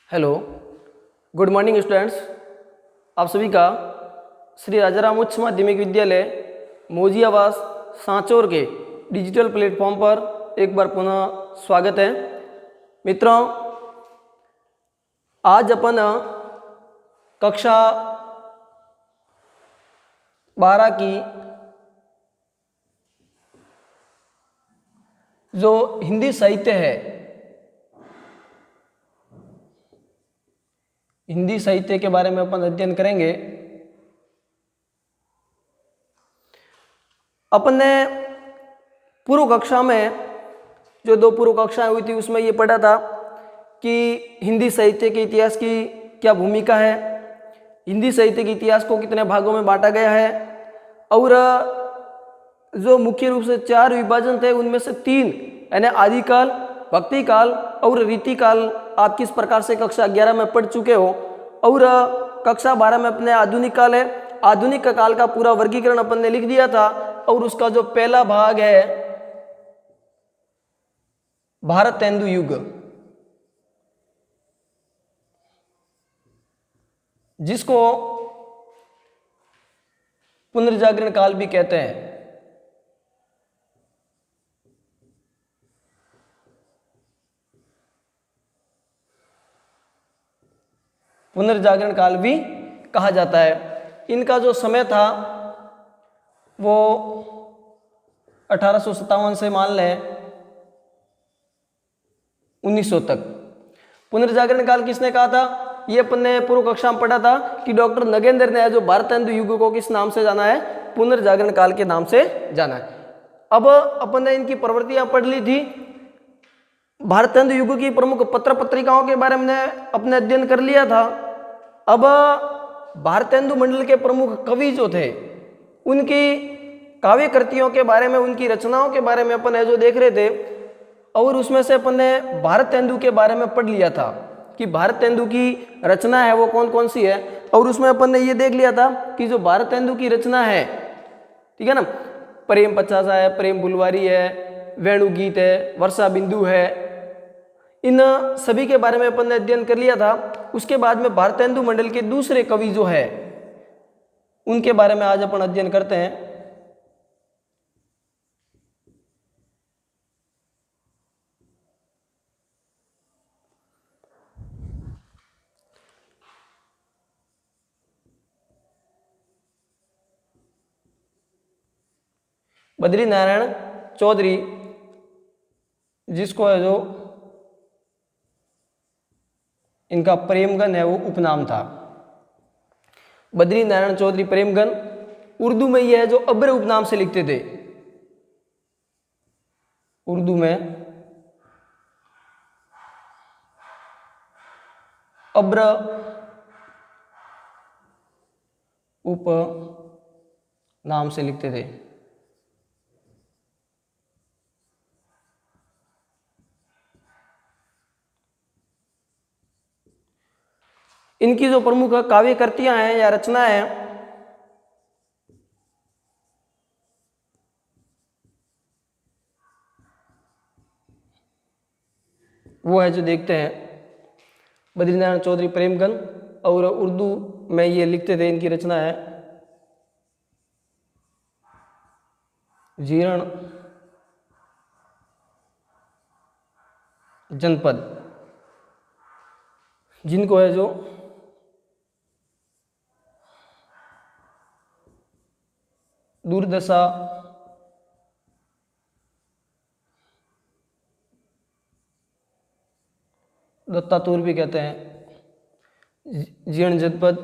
Hello, good morning students. आप सभी का श्री राजाराम उच्च माध्यमिक विद्यालय मौजी आवास सांचौर के डिजिटल प्लेटफॉर्म पर एक बार पुनः स्वागत है। मित्रों, आज अपन कक्षा 12 की जो हिंदी साहित्य है, हिंदी साहित्य के बारे में अपन अध्ययन करेंगे। अपन ने पूर्व कक्षा में जो दो पूर्व कक्षाएं हुई थी उसमें ये पढ़ा था कि हिंदी साहित्य के इतिहास की क्या भूमिका है, हिंदी साहित्य के इतिहास को कितने भागों में बांटा गया है और जो मुख्य रूप से 4 विभाजन थे उनमें से 3 यानी आदिकाल, भक्तिकाल और रीतिकाल आप किस प्रकार से कक्षा 11 में पढ़ चुके हो। और कक्षा 12 में अपने आधुनिक काल है, आधुनिक काल का पूरा वर्गीकरण अपन ने लिख दिया था और उसका जो पहला भाग है भारतेंदु युग, जिसको पुनर्जागरण काल भी कहते हैं। पुनर्जागरण काल भी कहा जाता है। इनका जो समय था वो 1857 से मान लें 1900 तक। पुनर्जागरण काल किसने कहा था? ये अपन ने पूर्व कक्षा में पढ़ा था कि डॉक्टर नगेंद्र ने जो भारतेंदु युग को किस नाम से जाना है? पुनर्जागरण काल के नाम से जाना है। अब अपन ने इनकी प्रवृत्तियां पढ़ ली थी। भारतेंदु युग की प्रमुख पत्र पत्रिकाओं के बारे में अपने अध्ययन कर लिया था। अब भारतेंदु मंडल के प्रमुख कवि जो थे उनकी काव्य कृतियों के बारे में, उनकी रचनाओं के बारे में अपन जो देख रहे थे और उसमें से अपन ने भारतेंदु के बारे में पढ़ लिया था कि भारतेंदु की रचना है वो कौन कौन सी है। और उसमें अपन ने ये देख लिया था कि जो भारतेंदु की रचना है, ठीक है ना, प्रेम पचासा है, प्रेम बुलवारी है, वेणुगीत है, वर्षा बिंदु है, इन सभी के बारे में अपन ने अध्ययन कर लिया था। उसके बाद में भारतेंदु मंडल के दूसरे कवि जो है उनके बारे में आज अपन अध्ययन करते हैं। बद्री नारायण चौधरी, जिसको है जो इनका प्रेमगन है वो उपनाम था। बद्री नारायण चौधरी प्रेमगन, उर्दू में यह है जो अब्र उपनाम से लिखते थे। उर्दू में अब्र उप नाम से लिखते थे। इनकी जो प्रमुख काव्य कृतियां हैं या रचना है वो है जो देखते हैं बद्रीनारायण चौधरी प्रेमगन, और उर्दू में ये लिखते थे। इनकी रचना है जीर्ण जनपद, जिनको है जो दुर्दशा दत्तातुर भी कहते हैं। जीर्ण जनपद,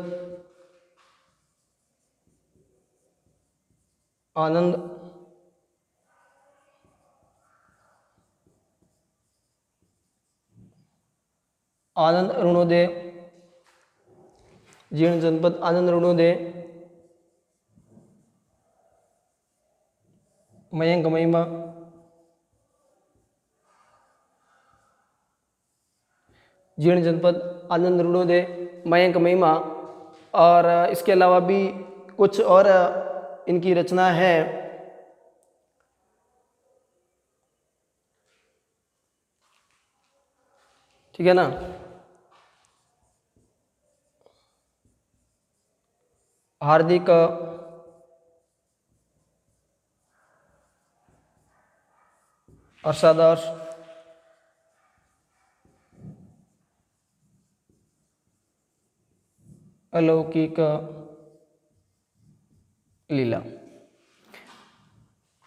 आनंद आनंद अरुणोदय, जीर्ण जनपद आनंद अरुणोदय, मयंक महिमा, जीर्ण जनपद आनंद अरुणोदय, मयंक महिमा, और इसके अलावा भी कुछ और इनकी रचना है। ठीक है ना। हार्दिक हर्षादर्श अलौकिक लीला।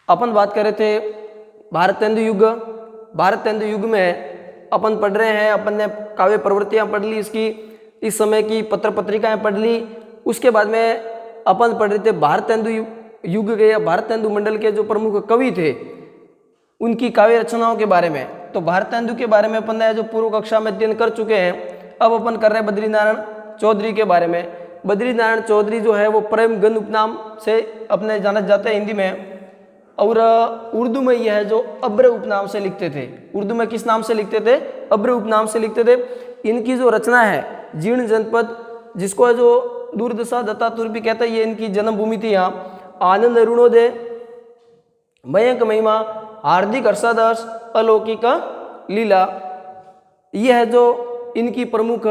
अपन बात कर रहे थे भारतेंदु युग। भारतेंदु युग में अपन पढ़ रहे हैं, अपन ने काव्य प्रवृत्तियां पढ़ ली, इसकी इस समय की पत्र पत्रिकाएं पढ़ ली। उसके बाद में अपन पढ़ रहे थे भारतेंदु युग के या भारतेंदु मंडल के जो प्रमुख कवि थे उनकी काव्य रचनाओं के बारे में। तो भारतेंदु के बारे में अपन ने जो पूर्व कक्षा में अध्ययन कर चुके हैं, अब अपन कर रहे हैं बद्रीनारायण चौधरी के बारे में। बद्रीनारायण चौधरी जो है वो प्रेमगन उपनाम से अपने जाना जाते हैं हिंदी में, और उर्दू में यह है जो अब्र उपनाम से लिखते थे। उर्दू में किस नाम से लिखते थे? अब्र उपनाम से लिखते थे। इनकी जो रचना है जीर्ण जनपद, जिसको है जो दूरदशा दत्तातुर भी कहते हैं, ये इनकी जन्मभूमि थी। यहाँ आनंद अरुणोदय, मयंक महिमा, हार्दिक हर्षादर्श, अलौकिक लीला, यह है जो इनकी प्रमुख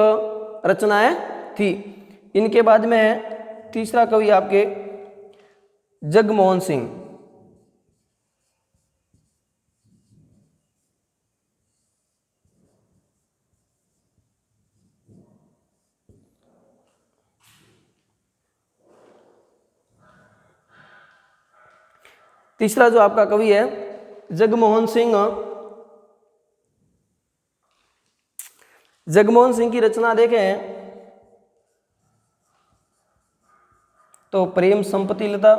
रचनाएं थी। इनके बाद में है तीसरा कवि आपके जगमोहन सिंह। तीसरा जो आपका कवि है जगमोहन सिंह। जगमोहन सिंह की रचना देखें तो प्रेम संपत्ति लता,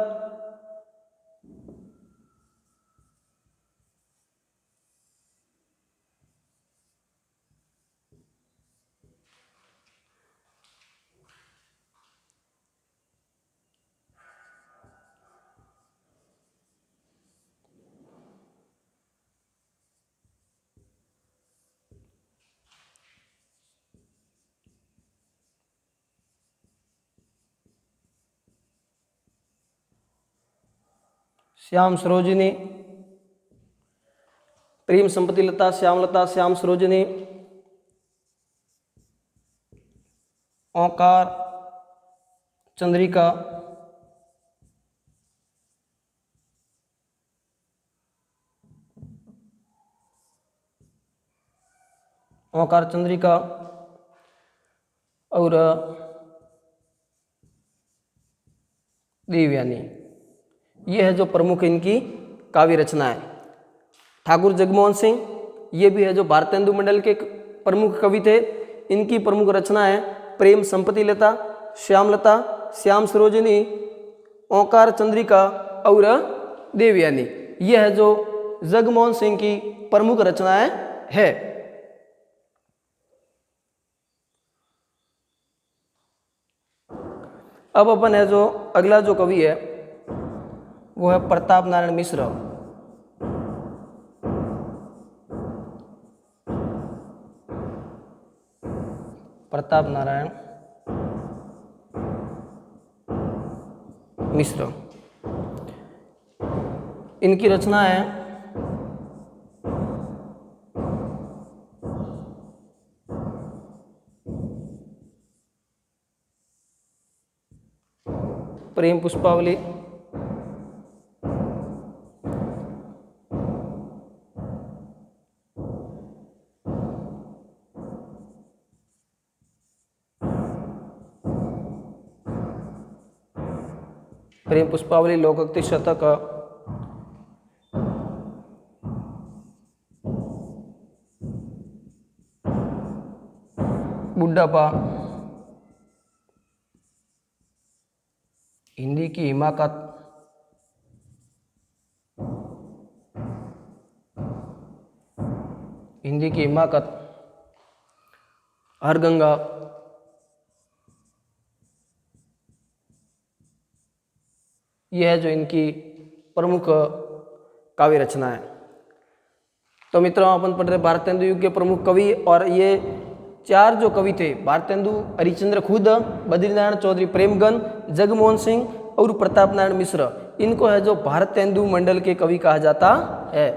श्याम सरोजिनी, प्रेम संपत्ति लता, श्यामलता, श्याम सरोजिनी, ओंकार, चंद्रिका, ओंकार चंद्रिका और देवयानी, ये है जो प्रमुख इनकी काव्य रचना है। ठाकुर जगमोहन सिंह ये भी है जो भारतेंदु मंडल के प्रमुख कवि थे। इनकी प्रमुख रचना है प्रेम संपत्ति लता, श्यामलता, श्याम सरोजिनी, ओंकार चंद्रिका और देवयानी, ये है जो जगमोहन सिंह की प्रमुख रचनाएं है। अब अपन है जो अगला जो कवि है वो है प्रताप नारायण मिश्र। प्रताप नारायण मिश्र, इनकी रचना है प्रेम पुष्पावली, प्रेम पुष्पावली, लोकोक्ति शतक, बुढ़ापा, हिंदी की हिमाकत, हिंदी की हिमाकत, हरगंगा, यह है जो इनकी प्रमुख काव्य रचना है। तो मित्रों अपन पढ़ रहे भारतेंदु युग के प्रमुख कवि, और ये चार जो कवि थे भारतेंदु हरिश्चंद्र खुद, बद्रीनारायण चौधरी प्रेमगन, जगमोहन सिंह और प्रताप नारायण मिश्र, इनको है जो भारतेंदु मंडल के कवि कहा जाता है।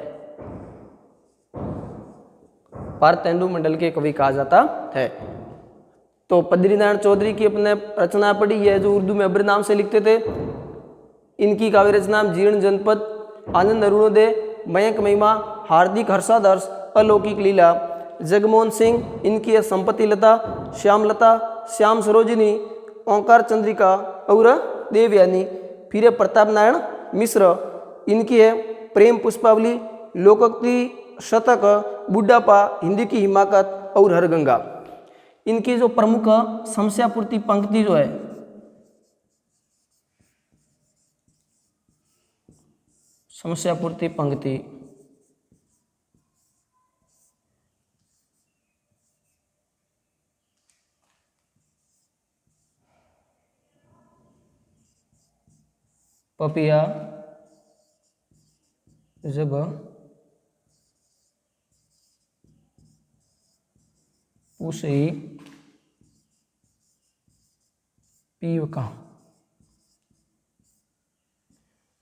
भारतेंदु मंडल के कवि कहा जाता है। तो बद्रीनारायण चौधरी की अपने रचना पढ़ी, ये जो उर्दू में अब्र नाम से लिखते थे। इनकी काव्य रचना जीर्ण जनपद, आनंद अरुणोदय, मयंक महिमा, हार्दिक हर्षादर्श, अलौकिक लीला। जगमोहन सिंह इनकी है संपत्ति लता, श्याम लता, श्याम सरोजिनी, ओंकार चंद्रिका और देवयानी। फिर है प्रताप नारायण मिश्र, इनकी है प्रेम पुष्पावली, लोकोक्ति शतक, बुढ़ापा, हिंदी की हिमाकत और हरगंगा। इनकी जो प्रमुख समस्या पूर्ति पंक्ति जो है, समस्या पूर्ति पंक्ति, पपिया जब उसे पीव का,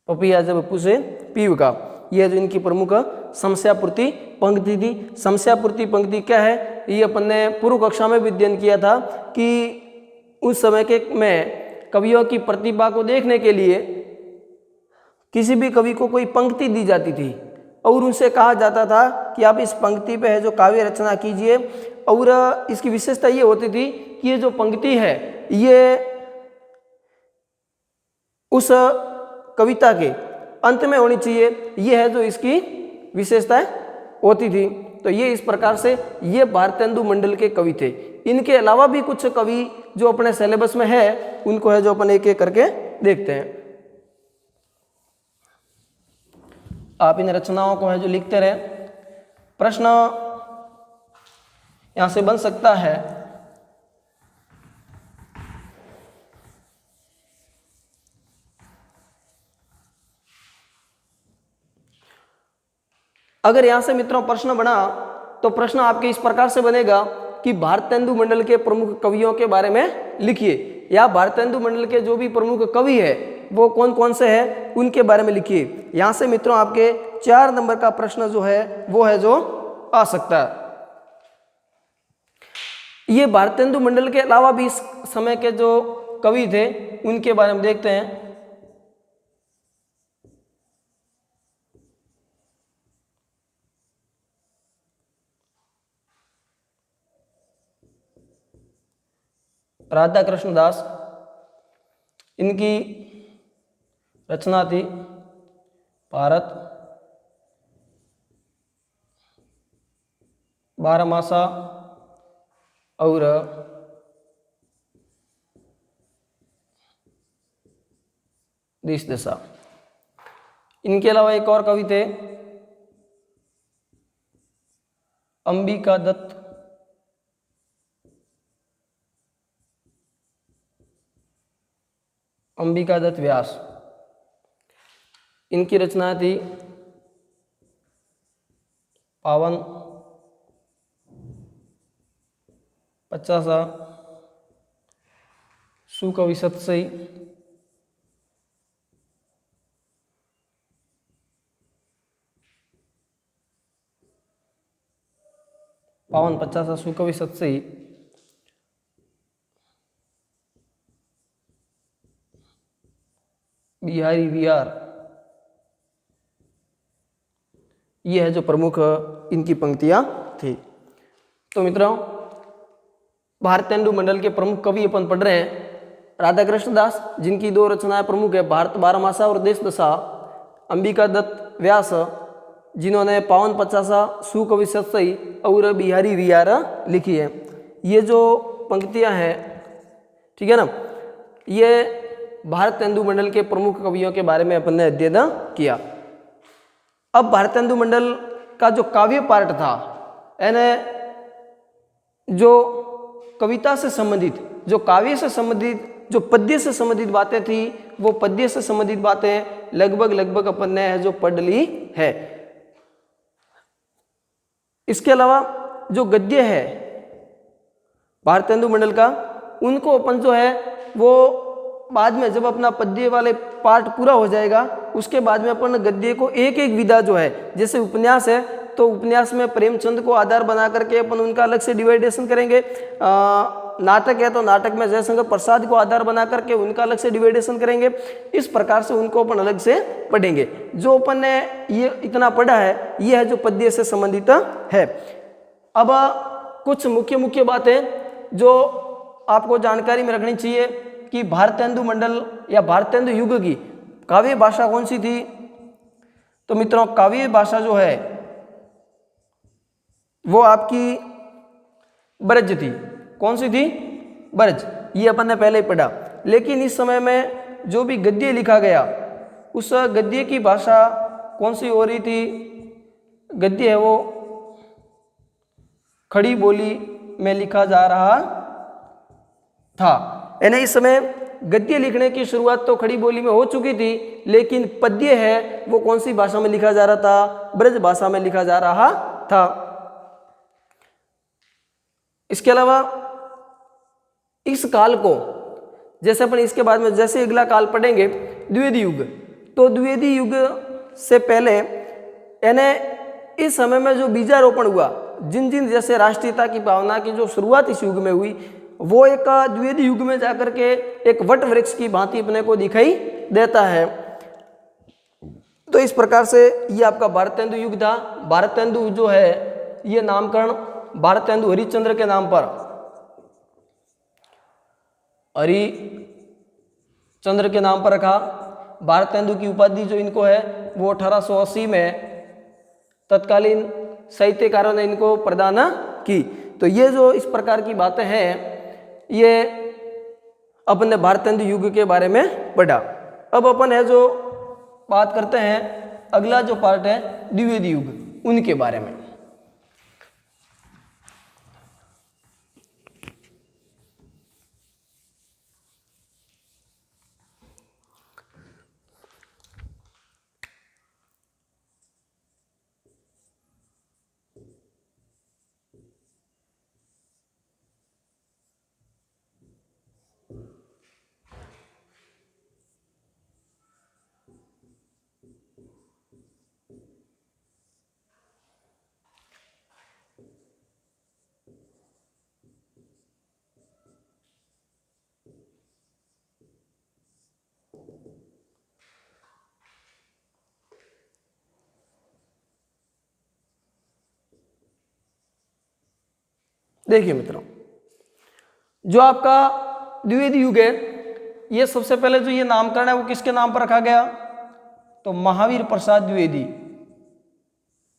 पपिया जब पुसे पीव का, यह जो इनकी प्रमुख समस्या पूर्ति पंक्ति थी। समस्या पूर्ति पंक्ति क्या है, ये अपन ने पूर्व कक्षा में भी अध्ययन किया था कि उस समय के में कवियों की प्रतिभा को देखने के लिए किसी भी कवि को कोई पंक्ति दी जाती थी और उनसे कहा जाता था कि आप इस पंक्ति पे है जो काव्य रचना कीजिए। और इसकी विशेषता ये होती थी कि ये जो पंक्ति है ये उस कविता के अंत में होनी चाहिए, ये है जो इसकी विशेषताएं होती थी। तो ये इस प्रकार से ये भारतेंदु मंडल के कवि थे। इनके अलावा भी कुछ कवि जो अपने सिलेबस में है उनको है जो अपन एक एक करके देखते हैं। आप इन रचनाओं को है जो लिखते रहे। प्रश्न यहां से बन सकता है, अगर यहां से मित्रों प्रश्न बना तो प्रश्न आपके इस प्रकार से बनेगा कि भारतेंदु मंडल के प्रमुख कवियों के बारे में लिखिए, या भारतेंदु मंडल के जो भी प्रमुख कवि है वो कौन कौन से हैं उनके बारे में लिखिए। यहां से मित्रों आपके 4 नंबर का प्रश्न जो है वो है जो आ सकता है। ये भारतेंदु मंडल के अलावा भी इस समय के जो कवि थे उनके बारे में देखते हैं। राधा कृष्ण दास, इनकी रचना थी भारत, बारहमासा और देश दशा। इनके अलावा एक और कवि थे अंबिका दत्त, अंबिका दत्त व्यास। इनकी रचना थी पावन, पचासा, सुकवि सतसई, पावन पचासा सुकवि सतसई, बिहारी विहार। ये है जो प्रमुख इनकी पंक्तियां थी। तो मित्रों भारतेंदु मंडल के प्रमुख कवि अपन पढ़ रहे हैं। राधा कृष्ण दास जिनकी 2 रचनाएं प्रमुख है, भारत बारहमासा और देश दशा। अंबिका दत्त व्यास जिन्होंने पावन पचासा, सुकवि सतसई और बिहारी विहार लिखी है। ये जो पंक्तियां हैं, ठीक है ना, ये भारतेंदु मंडल के प्रमुख कवियों के बारे में अपन ने अध्ययन किया। अब भारतेंदु मंडल का जो काव्य पार्ट था, यानी जो कविता से संबंधित, जो काव्य से संबंधित, जो पद्य से संबंधित बातें थी, वो पद्य से संबंधित बातें लगभग अपन ने जो पढ़ ली है। इसके अलावा जो गद्य है भारतेंदु मंडल का, उनको अपन जो है वो बाद में जब अपना पद्य वाले पार्ट पूरा हो जाएगा उसके बाद में अपन गद्य को एक एक विधा जो है, जैसे उपन्यास है तो उपन्यास में प्रेमचंद को आधार बना करके अपन उनका अलग से डिवाइडेशन करेंगे। नाटक है तो नाटक में जयशंकर प्रसाद को आधार बना करके उनका अलग से डिवाइडेशन करेंगे। इस प्रकार से उनको अपन अलग से पढ़ेंगे। जो अपन ने ये इतना पढ़ा है ये है जो पद्य से संबंधित है। अब कुछ मुख्य मुख्य बातें जो आपको जानकारी में रखनी चाहिए कि भारतेंदु मंडल या भारतेंदु युग की काव्य भाषा कौन सी थी। तो मित्रों काव्य भाषा जो है वो आपकी ब्रज थी। कौन सी थी? ब्रज। ये अपन ने पहले ही पढ़ा। लेकिन इस समय में जो भी गद्य लिखा गया उस गद्य की भाषा कौन सी हो रही थी? गद्य है वो खड़ी बोली में लिखा जा रहा था। यानी इस समय गद्य लिखने की शुरुआत तो खड़ी बोली में हो चुकी थी, लेकिन पद्य है वो कौन सी भाषा में लिखा जा रहा था? ब्रज भाषा में लिखा जा रहा था। इसके अलावा इस काल को जैसे अपन इसके बाद में जैसे अगला काल पढ़ेंगे द्विवेदी युग, तो द्विवेदी युग से पहले यानी इस समय में जो बीजारोपण हुआ, जिन जिन जैसे राष्ट्रीयता की भावना की जो शुरुआत इस युग में हुई वो एक द्विवेदी युग में जाकर के एक वट वृक्ष की भांति अपने को दिखाई देता है। तो इस प्रकार से ये आपका भारतेंदु युग था। भारतेंदु जो है ये नामकरण भारतेंदु हरिश्चंद्र के नाम पर, हरिश्चंद्र के नाम पर रखा। भारतेंदु की उपाधि जो इनको है वो 1880 में तत्कालीन साहित्यकारों ने इनको प्रदान की। तो ये जो इस प्रकार की बातें हैं ये अपन ने भारतेंदु युग के बारे में पढ़ा। अब अपन है जो बात करते हैं अगला जो पार्ट है द्विवेदी युग, उनके बारे में। देखिए मित्रों, जो आपका द्विवेदी युग है ये सबसे पहले जो ये नामकरण है वो किसके नाम पर रखा गया? तो महावीर प्रसाद द्विवेदी,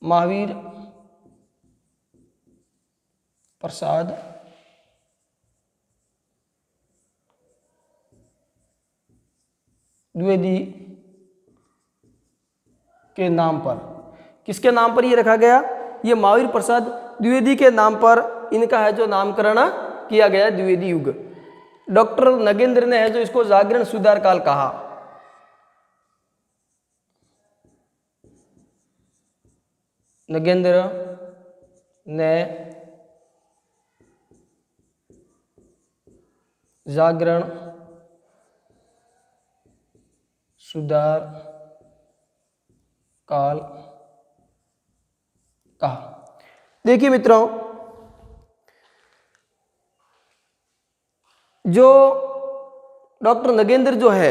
महावीर प्रसाद द्विवेदी के नाम पर। किसके नाम पर ये रखा गया? ये महावीर प्रसाद द्विवेदी के नाम पर इनका है जो नामकरण किया गया द्विवेदी युग। डॉक्टर नगेंद्र ने है जो इसको जागरण सुधार काल कहा। नगेंद्र ने जागरण सुधार काल कहा। देखिए मित्रों, जो डॉक्टर नगेंद्र जो है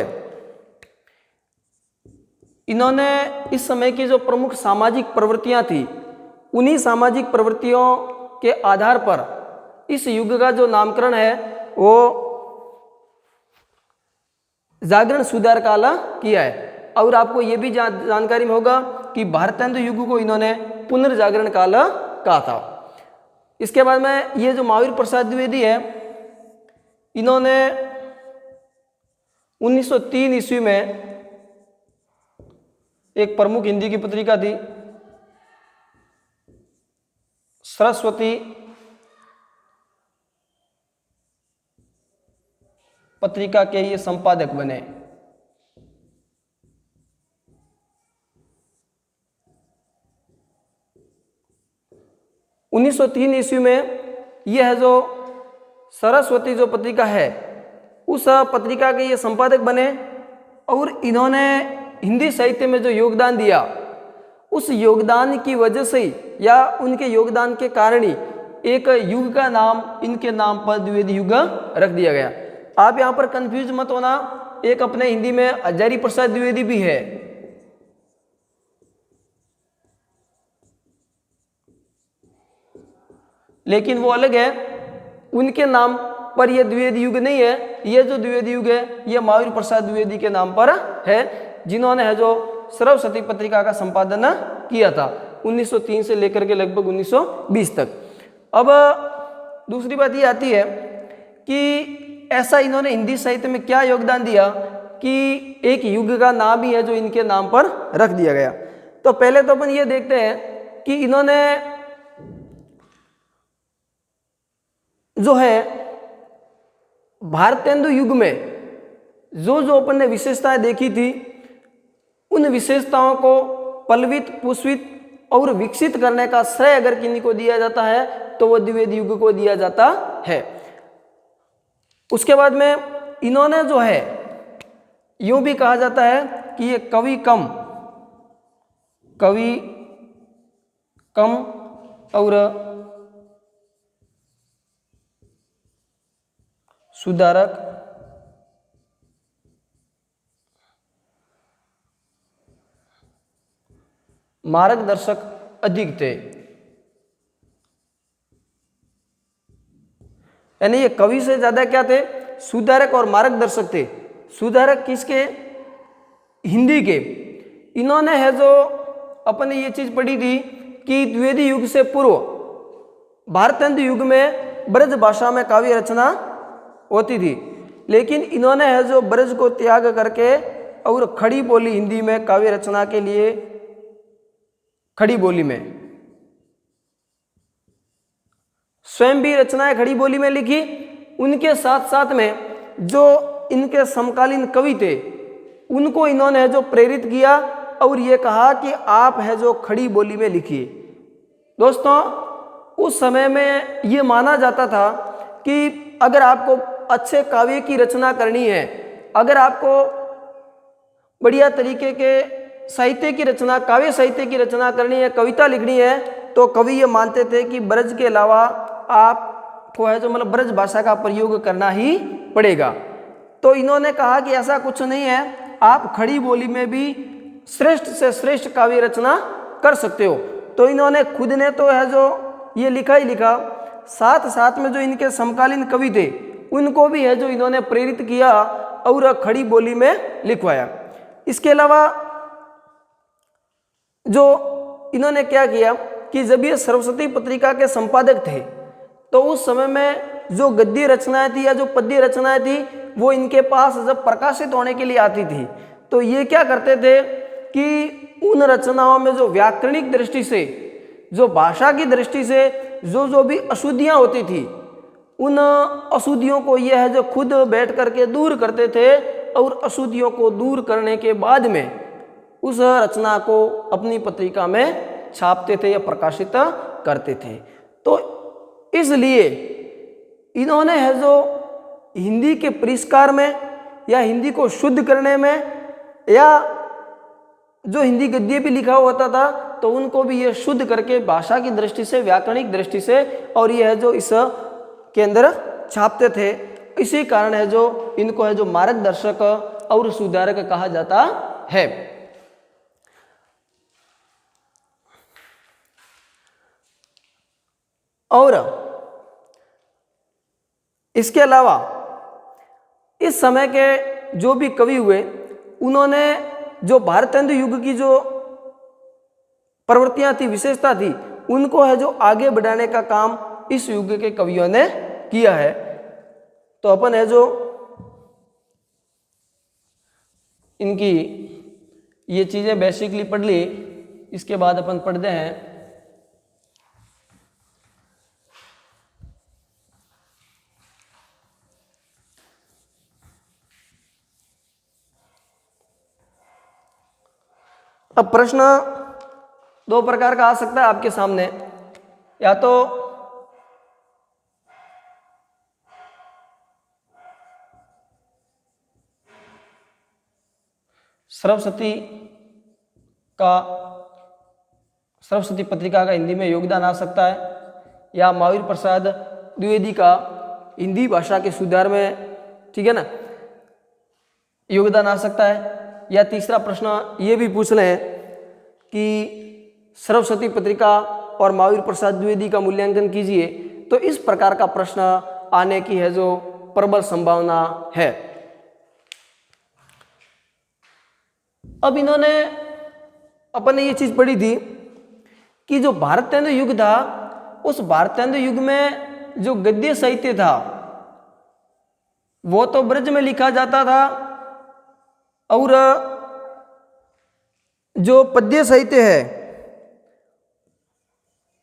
इन्होंने इस समय की जो प्रमुख सामाजिक प्रवृत्तियां थी उन्हीं सामाजिक प्रवृत्तियों के आधार पर इस युग का जो नामकरण है वो जागरण सुधार काल किया है। और आपको ये भी जानकारी में होगा कि भारतेंदु युग को इन्होंने पुनर्जागरण काल कहा था। इसके बाद में ये जो महावीर प्रसाद द्विवेदी है इन्होंने 1903 ईस्वी में एक प्रमुख हिंदी की पत्रिका थी सरस्वती पत्रिका के ये संपादक बने। उन्नीस सौ 3 ईस्वी में यह है जो सरस्वती जो पत्रिका है उस पत्रिका के ये संपादक बने और इन्होंने हिंदी साहित्य में जो योगदान दिया उस योगदान की वजह से या उनके योगदान के कारण ही एक युग का नाम इनके नाम पर द्विवेदी युग रख दिया गया। आप यहाँ पर कंफ्यूज मत होना, एक अपने हिंदी में हजारी प्रसाद द्विवेदी भी है, लेकिन वो अलग है, उनके नाम पर यह द्विवेदी युग नहीं है। ये जो द्विवेदी युग है ये महावीर प्रसाद द्विवेदी के नाम पर है, जिन्होंने है जो सरस्वती पत्रिका का संपादन किया था 1903 से लेकर के लगभग 1920 तक। अब दूसरी बात ये आती है कि ऐसा इन्होंने हिंदी साहित्य में क्या योगदान दिया कि एक युग का नाम ही है जो इनके नाम पर रख दिया गया। तो पहले तो अपन ये देखते हैं कि इन्होंने जो है भारतेंदु युग में जो जो अपन ने विशेषताएं देखी थी, उन विशेषताओं को पल्वित, पुष्पित और विकसित करने का श्रेय अगर किन्हीं को दिया जाता है तो वो द्विवेदी युग को दिया जाता है। उसके बाद में इन्होंने जो है यूं भी कहा जाता है कि ये कवि कम और सुधारक मार्गदर्शक अधिक थे। यानी ये कवि से ज्यादा क्या थे, सुधारक और मार्गदर्शक थे। सुधारक किसके, हिंदी के। इन्होंने है जो अपने ये चीज पढ़ी थी कि द्विवेदी युग से पूर्व भारतेंदु युग में ब्रज भाषा में काव्य रचना होती थी, लेकिन इन्होंने है जो ब्रज को त्याग करके और खड़ी बोली हिंदी में काव्य रचना के लिए खड़ी बोली में स्वयं भी रचनाएं खड़ी बोली में लिखी। उनके साथ साथ में जो इनके समकालीन कवि थे उनको इन्होंने है जो प्रेरित किया और ये कहा कि आप है जो खड़ी बोली में लिखिए। दोस्तों उस समय में ये माना जाता था कि अगर आपको अच्छे काव्य की रचना करनी है, अगर आपको बढ़िया तरीके के साहित्य की रचना, काव्य साहित्य की रचना करनी है, कविता लिखनी है, तो कवि ये मानते थे कि ब्रज के अलावा आपको है जो मतलब ब्रज भाषा का प्रयोग करना ही पड़ेगा। तो इन्होंने कहा कि ऐसा कुछ नहीं है, आप खड़ी बोली में भी श्रेष्ठ से श्रेष्ठ काव्य रचना कर सकते हो। तो इन्होंने खुद ने तो है जो ये लिखा ही लिखा, साथ साथ में जो इनके समकालीन कवि थे उनको भी है जो इन्होंने प्रेरित किया और खड़ी बोली में लिखवाया। इसके अलावा जो इन्होंने क्या किया कि जब ये सरस्वती पत्रिका के संपादक थे तो उस समय में जो गद्य रचनाएं थी या जो पद्य रचनाएं थी वो इनके पास जब प्रकाशित होने के लिए आती थी तो ये क्या करते थे कि उन रचनाओं में जो व्याकरणिक दृष्टि से, जो भाषा की दृष्टि से जो भी अशुद्धियां होती थी, उन अशुद्धियों को यह है जो खुद बैठ करके दूर करते थे और अशुद्धियों को दूर करने के बाद में उस रचना को अपनी पत्रिका में छापते थे या प्रकाशित करते थे। तो इसलिए इन्होंने है जो हिंदी के परिष्कार में या हिंदी को शुद्ध करने में या जो हिंदी गद्य भी लिखा होता था तो उनको भी ये शुद्ध करके भाषा की दृष्टि से, व्याकरणिक दृष्टि से और ये है जो इस के अंदर छापते थे। इसी कारण है जो इनको है जो मार्गदर्शक और सुधारक कहा जाता है। और इसके अलावा इस समय के जो भी कवि हुए उन्होंने जो भारतेंदु युग की जो प्रवृत्तियां थी, विशेषता थी, उनको है जो आगे बढ़ाने का काम इस युग के कवियों ने किया है। तो अपन है जो इनकी ये चीजें बेसिकली पढ़ ली, इसके बाद अपन पढ़ते हैं अब प्रश्न दो प्रकार का आ सकता है आपके सामने, या तो सरस्वती पत्रिका का हिंदी में योगदान आ सकता है, या महावीर प्रसाद द्विवेदी का हिंदी भाषा के सुधार में, ठीक है ना, योगदान आ सकता है। या तीसरा प्रश्न ये भी पूछ लें कि सरस्वती पत्रिका और महावीर प्रसाद द्विवेदी का मूल्यांकन कीजिए, तो इस प्रकार का प्रश्न आने की है जो प्रबल संभावना है। अब इन्होंने अपन ने ये चीज पढ़ी थी कि जो भारतेंदु युग था, उस भारतेंदु युग में जो गद्य साहित्य था वो तो ब्रज में लिखा जाता था, और जो पद्य साहित्य है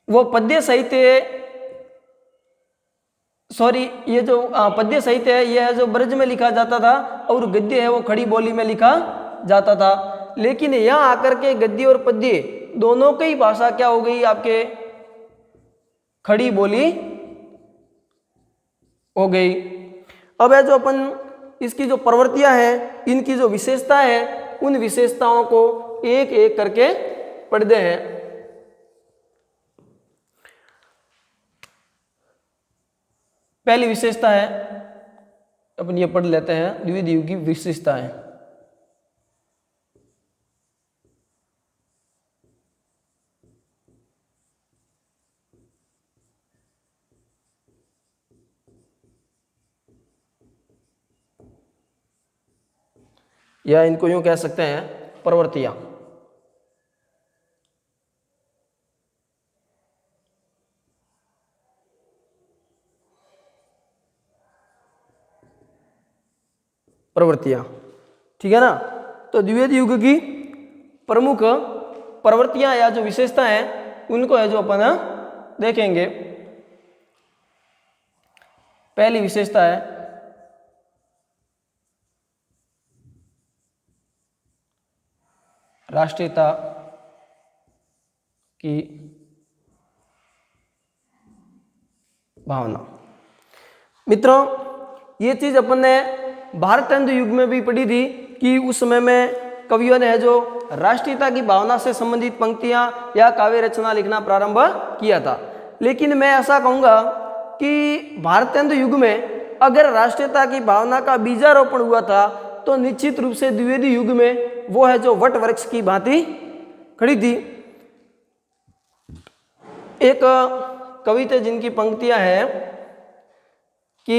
वो पद्य साहित्य, सॉरी, ये जो पद्य साहित्य है ये है जो ब्रज में लिखा जाता था, और गद्य है वो खड़ी बोली में लिखा जाता था। लेकिन यहां आकर के गद्य और पद्य दोनों की भाषा क्या हो गई, आपके खड़ी बोली हो गई। अब है जो अपन इसकी जो प्रवृत्तियां हैं, इनकी जो विशेषता है, उन विशेषताओं को एक एक करके पढ़ते हैं। पहली विशेषता है, अपन ये पढ़ लेते हैं, द्विवेदी युग की विशेषताएं। या इनको यूं कह सकते हैं प्रवृत्तियां। प्रवृत्तियां, ठीक है ना। तो द्विवेदी युग की प्रमुख प्रवृत्तियां या जो विशेषता है उनको है जो अपन देखेंगे। पहली विशेषता है राष्ट्रीयता की भावना। मित्रों, ये चीज अपन ने भारतेंदु युग में भी पढ़ी थी कि उस समय में कवियों ने है जो राष्ट्रीयता की भावना से संबंधित पंक्तियां या काव्य रचना लिखना प्रारंभ किया था। लेकिन मैं ऐसा कहूंगा कि भारतेंदु युग में अगर राष्ट्रीयता की भावना का बीजारोपण हुआ था तो निश्चित रूप से द्विवेदी युग में वो है जो वट वृक्ष की भांति खड़ी थी। एक कवि थे जिनकी पंक्तियां हैं कि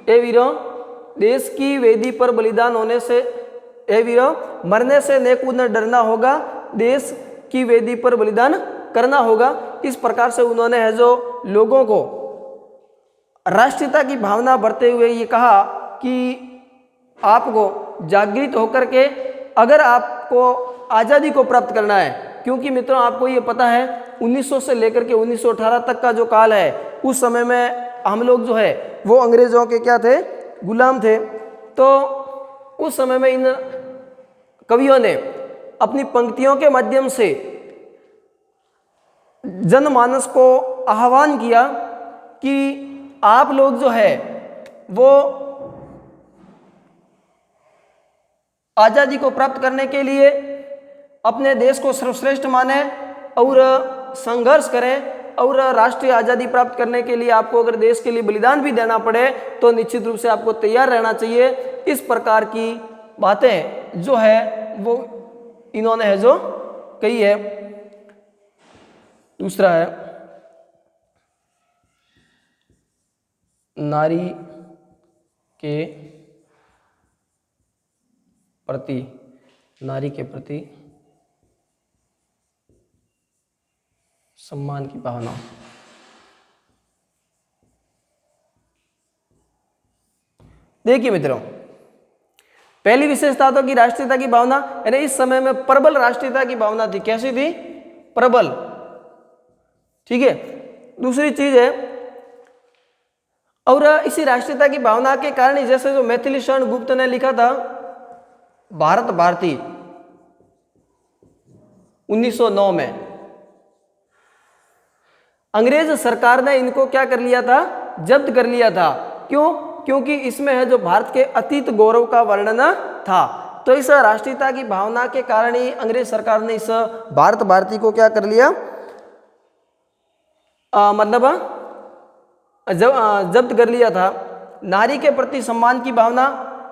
ए वीरो देश की वेदी पर बलिदान होने से, ए वीरो मरने से नेकू न डरना होगा, देश की वेदी पर बलिदान करना होगा। इस प्रकार से उन्होंने है जो लोगों को राष्ट्रीयता की भावना भरते हुए ये कहा कि आपको जागृत होकर के अगर आपको आज़ादी को प्राप्त करना है, क्योंकि मित्रों आपको ये पता है 1900 से लेकर के 1918 तक का जो काल है, उस समय में हम लोग जो है वो अंग्रेजों के क्या थे, गुलाम थे। तो उस समय में इन कवियों ने अपनी पंक्तियों के माध्यम से जनमानस को आह्वान किया कि आप लोग जो है वो आज़ादी को प्राप्त करने के लिए अपने देश को सर्वश्रेष्ठ माने और संघर्ष करें, और राष्ट्रीय आज़ादी प्राप्त करने के लिए आपको अगर देश के लिए बलिदान भी देना पड़े तो निश्चित रूप से आपको तैयार रहना चाहिए। इस प्रकार की बातें जो है वो इन्होंने है जो कही है। दूसरा है नारी के प्रति, नारी के प्रति सम्मान की भावना। देखिए मित्रों, पहली विशेषता तो कि राष्ट्रीयता की भावना, यानी इस समय में प्रबल राष्ट्रीयता की भावना थी। कैसी थी? प्रबल, ठीक है। दूसरी चीज है, और इसी राष्ट्रीयता की भावना के कारण ही जैसे जो मैथिली शरण गुप्त ने लिखा था भारत भारती 1909 में, अंग्रेज सरकार ने इनको क्या कर लिया था? जब्त कर लिया था। क्यों? क्योंकि इसमें है जो भारत के अतीत गौरव का वर्णन था। तो इस राष्ट्रीयता की भावना के कारण ही अंग्रेज सरकार ने इस भारत भारती को क्या कर लिया, मतलब जब्त कर लिया था। नारी के प्रति सम्मान की भावना,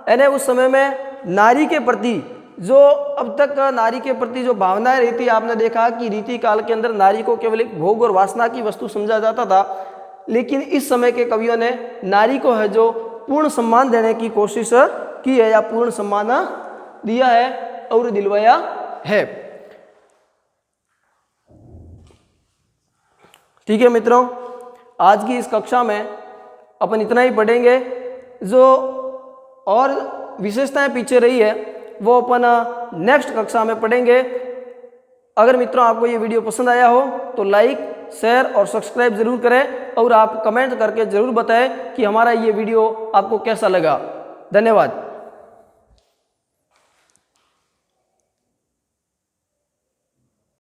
यानी उस समय में नारी के प्रति जो अब तक नारी के प्रति जो भावनाएं रही थी, आपने देखा कि रीति काल के अंदर नारी को केवल एक भोग और वासना की वस्तु समझा जाता था, लेकिन इस समय के कवियों ने नारी को है जो पूर्ण सम्मान देने की कोशिश की है या पूर्ण सम्मान दिया है और दिलवाया है। ठीक है मित्रों, आज की इस कक्षा में अपन इतना ही पढ़ेंगे। जो और विशेषताएं पीछे रही है वो अपन नेक्स्ट कक्षा में पढ़ेंगे। अगर मित्रों आपको ये वीडियो पसंद आया हो तो लाइक, शेयर और सब्सक्राइब जरूर करें और आप कमेंट करके जरूर बताएं कि हमारा ये वीडियो आपको कैसा लगा। धन्यवाद।